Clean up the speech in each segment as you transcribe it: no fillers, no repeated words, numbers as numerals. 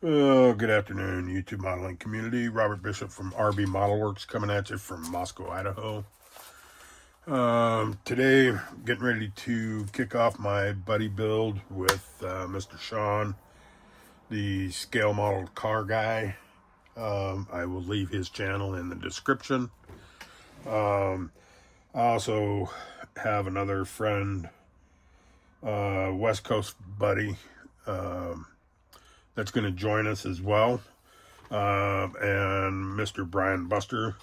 Oh, good afternoon, YouTube modeling community. Robert Bishop from RB Model Works coming at you from Moscow, Idaho. Today, getting ready to kick off my buddy build with Mr. Sean, the scale model car guy. I will leave his channel in the description. I also have another friend, West Coast buddy, that's going to join us as well. And Mr. Brian Buster.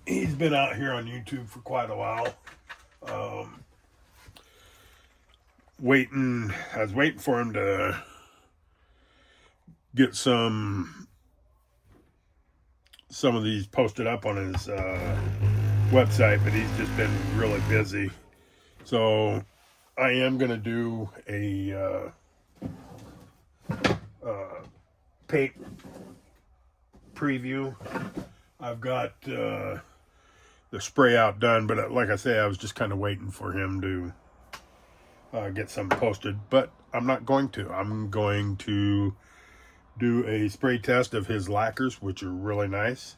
He's been out here on YouTube for quite a while. I was waiting for him to get some of these posted up on his website, but he's just been really busy. So I am going to do a paint preview. I've got the spray out done, but like I say, I was just kind of waiting for him to get some posted, but I'm not going to. I'm going to do a spray test of his lacquers, which are really nice,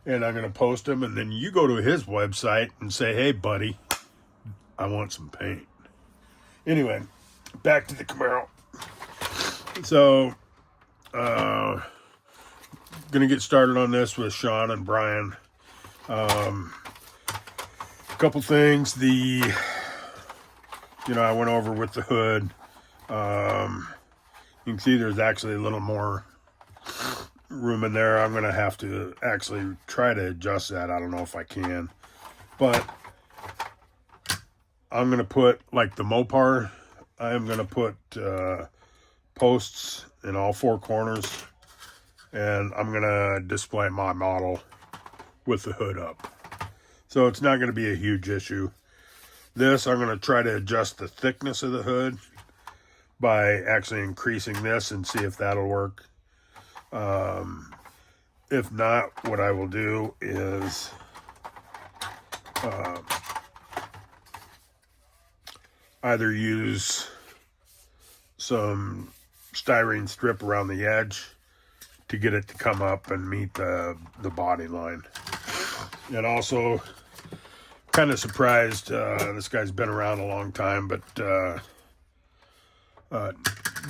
and I'm going to post them, and then you go to his website and say, hey buddy, I want some paint. Anyway, back to the Camaro. So gonna get started on this with Sean and Brian. Couple things. I went over with the hood. You can see there's actually a little more room in there. I'm gonna have to actually try to adjust that. I don't know if I can, but I'm gonna put, like the Mopar, I am gonna put posts in all four corners, and I'm gonna display my model with the hood up. So it's not gonna be a huge issue. This, I'm gonna try to adjust the thickness of the hood by actually increasing this and see if that'll work. If not, what I will do is either use some styrene strip around the edge to get it to come up and meet the body line. And also, kind of surprised, this guy's been around a long time, but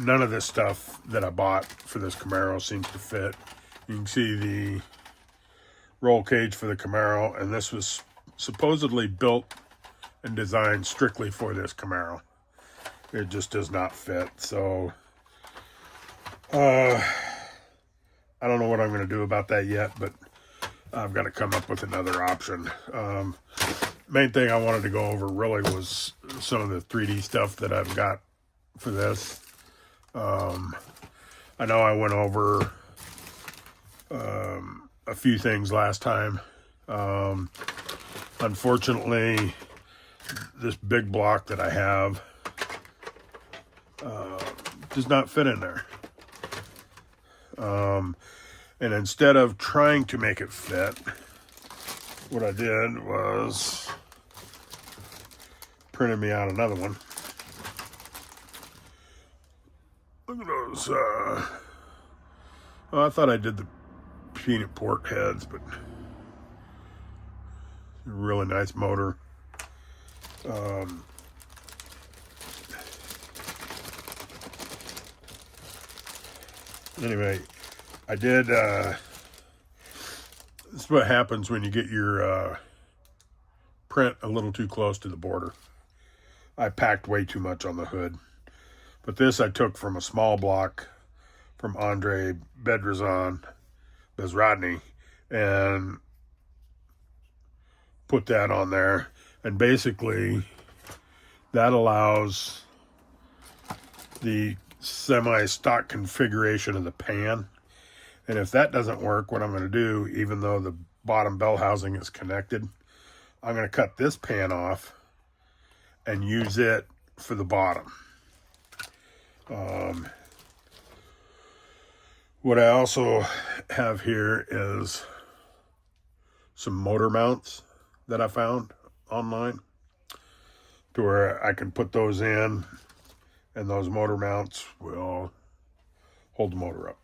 none of this stuff that I bought for this Camaro seems to fit. You can see the roll cage for the Camaro, and this was supposedly built and designed strictly for this Camaro. It just does not fit. So I don't know what I'm going to do about that yet, but I've got to come up with another option. Main thing I wanted to go over really was some of the 3D stuff that I've got for this. I know I went over a few things last time. Unfortunately, this big block that I have does not fit in there. And instead of trying to make it fit, what I did was printed me out another one. Look at those. I thought I did the peanut port heads, but really nice motor. Anyway, I did, this is what happens when you get your print a little too close to the border. I packed way too much on the hood. But this I took from a small block from Andre Bezrodny, and put that on there. And basically, that allows the semi-stock configuration of the pan. And if that doesn't work, what I'm going to do, even though the bottom bell housing is connected, I'm going to cut this pan off and use it for the bottom. What I also have here is some motor mounts that I found online, to where I can put those in, and those motor mounts will hold the motor up.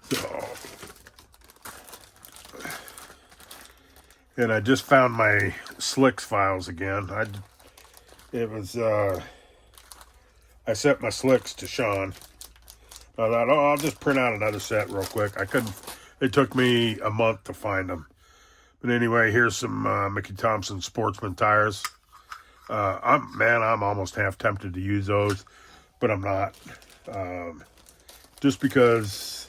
So, and I just found my slicks files again. I set my slicks to Sean. I thought, oh, I'll just print out another set real quick. I couldn't. It took me a month to find them. But anyway, here's some Mickey Thompson Sportsman tires. I'm almost half tempted to use those, but I'm not. Just because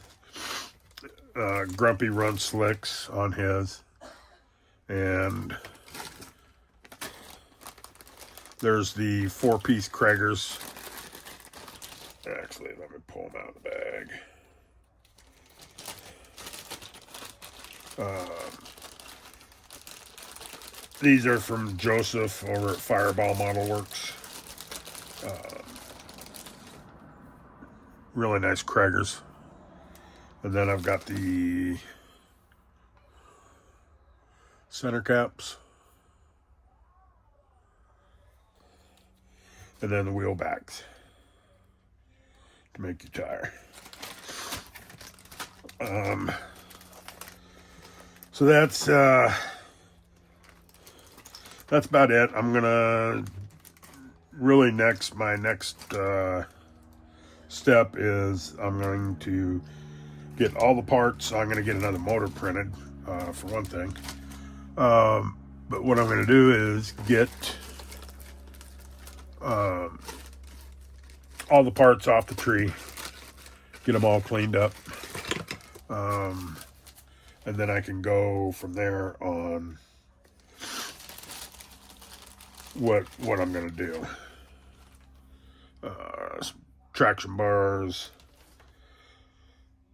Grumpy runs slicks on his, and there's the 4-piece Kragers. Actually, let me pull them out of the bag. These are from Joseph over at Fireball Model Works. Really nice Kragers. And then I've got the center caps. And then the wheel backs to make your tire. So that's about it. I'm gonna really my next step is I'm going to get all the parts. I'm going to get another motor printed for one thing. But what I'm going to do is get all the parts off the tree, get them all cleaned up, and then I can go from there on what I'm going to do. Some traction bars,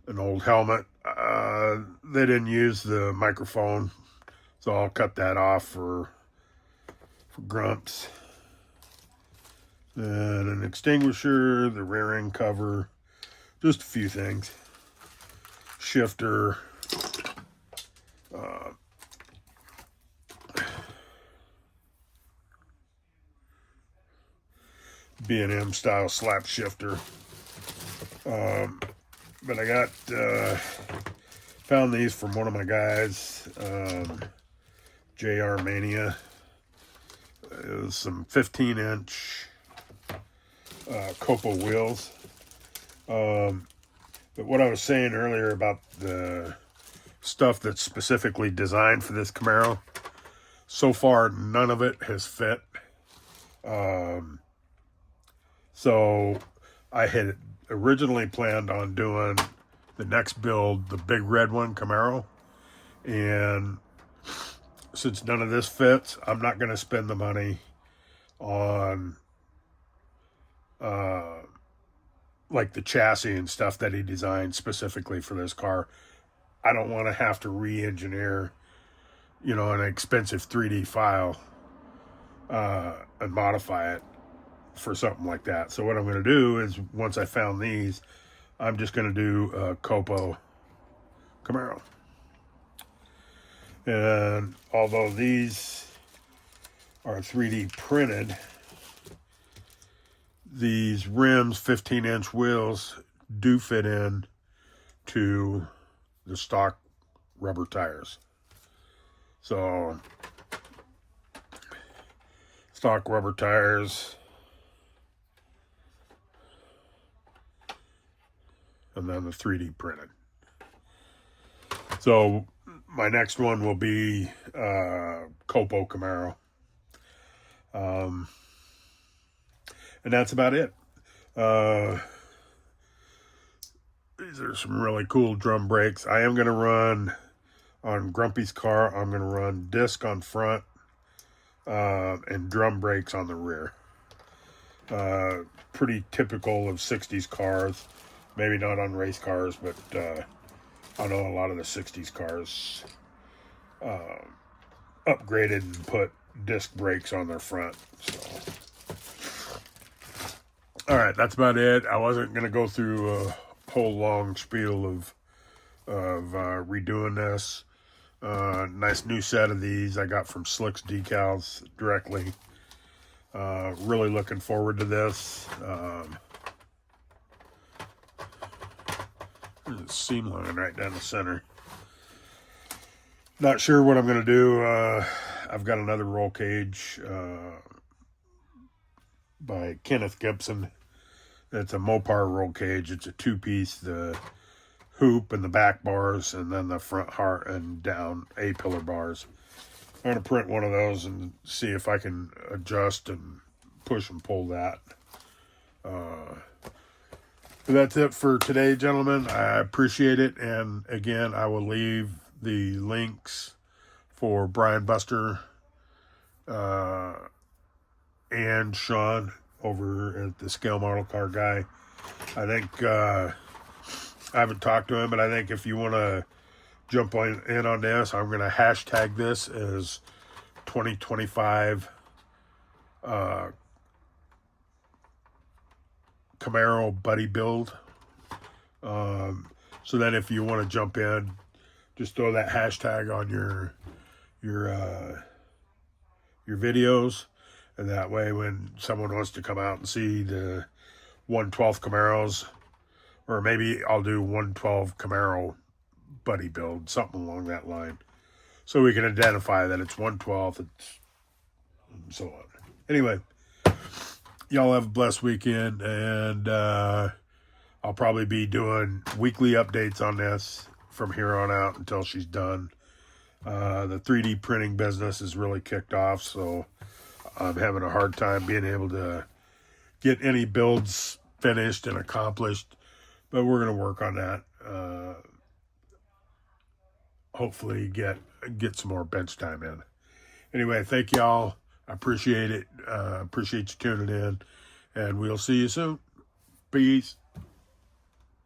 an old helmet. They didn't use the microphone, so I'll cut that off for grumps. And an extinguisher, the rear end cover, just a few things. Shifter. B&M style slap shifter. But I got found these from one of my guys, JR Mania. It was some 15-inch COPO wheels. But what I was saying earlier about the stuff that's specifically designed for this Camaro, so far none of it has fit. So I had originally planned on doing the next build, the big red one, Camaro. And since none of this fits, I'm not going to spend the money on like the chassis and stuff that he designed specifically for this car. I don't want to have to re-engineer, an expensive 3D file and modify it for something like that. So what I'm going to do is, once I found these, I'm just going to do a COPO Camaro. And although these are 3D printed, these rims, 15-inch wheels, do fit in to the stock rubber tires. So, stock rubber tires. And then the 3D printed. So my next one will be COPO Camaro. And that's about it. These are some really cool drum brakes. I am going to run on Grumpy's car. I'm going to run disc on front and drum brakes on the rear. Pretty typical of 60s cars. Maybe not on race cars, but I know a lot of the 60s cars upgraded and put disc brakes on their front. So, all right, that's about it. I wasn't going to go through a whole long spiel of redoing this. Nice new set of these I got from Slicks Decals directly. Really looking forward to this. There's a seam line right down the center. Not sure what I'm going to do. I've got another roll cage by Kenneth Gibson. It's a Mopar roll cage. It's a two-piece, the hoop and the back bars, and then the front heart and down A-pillar bars. I'm going to print one of those and see if I can adjust and push and pull that. That's it for today, gentlemen. I appreciate it. And again, I will leave the links for Brian Buster and Sean over at the Scale Model Car Guy. I think I haven't talked to him, but I think if you want to jump in on this, I'm going to hashtag this as 2025 Camaro buddy build. So then if you want to jump in, just throw that hashtag on your videos, and that way when someone wants to come out and see the 1/12 Camaros, or maybe I'll do 1/12 Camaro buddy build, something along that line, so we can identify that it's 1/12, it's and so on. Anyway, y'all have a blessed weekend, and I'll probably be doing weekly updates on this from here on out until she's done. The 3D printing business is really kicked off, so I'm having a hard time being able to get any builds finished and accomplished, but we're going to work on that. Hopefully get some more bench time in. Anyway, thank y'all. I appreciate it. Appreciate you tuning in, and we'll see you soon. Peace.